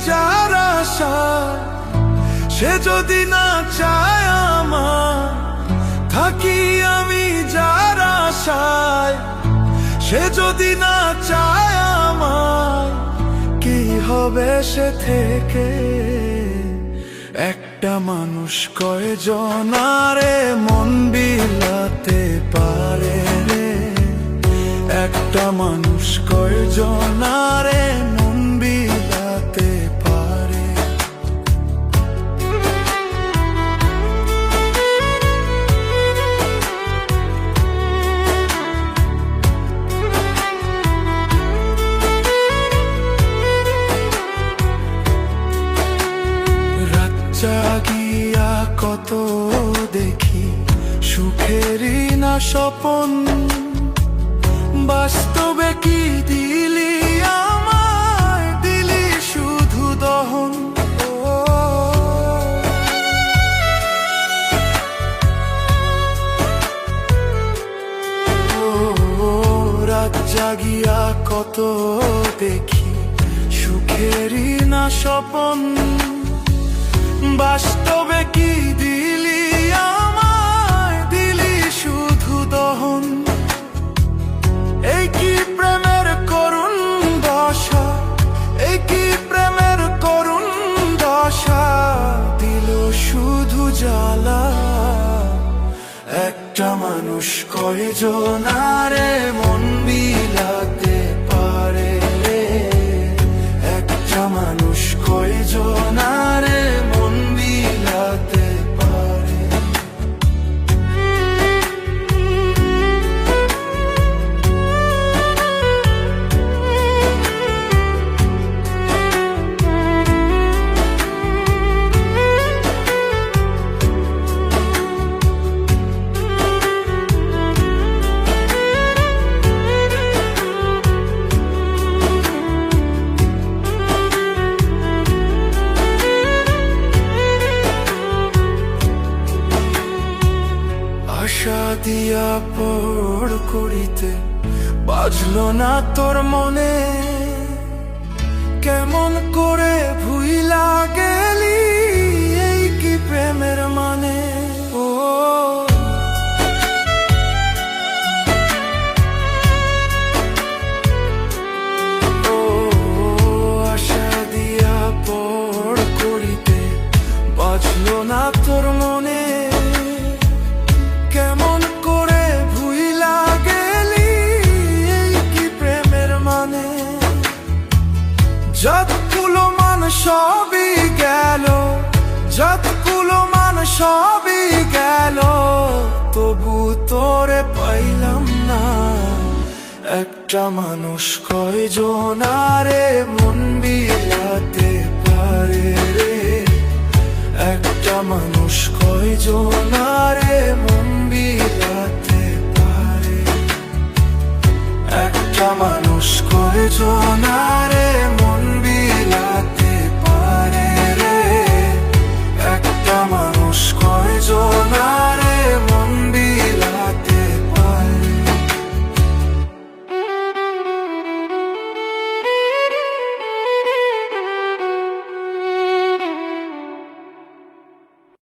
যার আশায়, সে যদি না চায় আমার, থাকি আমি যার আশায়, সে যদি না চায় আমার, কি হবে সে থেকে? একটা মানুষ কয়জনারে মন বিলাতে পারে রে, একটা মানুষ কয়জনারে মন বিলাতে পারে। রাত জাগিয়া কত দেখি সুখেরই না স্বপন, বাস্তবে কি দিলি আমায়, দিলি শুধু দহন। রাত জাগিয়া কত দেখি সুখেরই না স্বপন, বাস্তবে কি দিলি আমায়, দিলি শুধু দহন। এই কি প্রেমের করুণ দশা, এই কি প্রেমের করুণ দশা, দিল শুধু জ্বালা। একটা মানুষ কয়জনারে মন বিলাতে পারে রে, একটা মানুষ কয়জনারে মন বিলাতে পারে। আশা দিয়া পড় করিতে বাজলো না তোর মনে, কেমন করে ভুইলা গেলি এই কি প্রেমের মানে। ও আশা দিয়া পড় করিতে বাজলো না তোর মনে, কেমন করে ভুইলা গেলি এই কি প্রেমের মানে। যতগুলো মান সবই গেল, যতগুলো মান সবই গেল, তবু তোরে পাইলাম না। একটা মানুষ কয়জনারে মন বিলাতে পারে রে, একটা মানুষ কয়জনারে মন বিলাতে পারে, একটা মানুষ কয়জনারে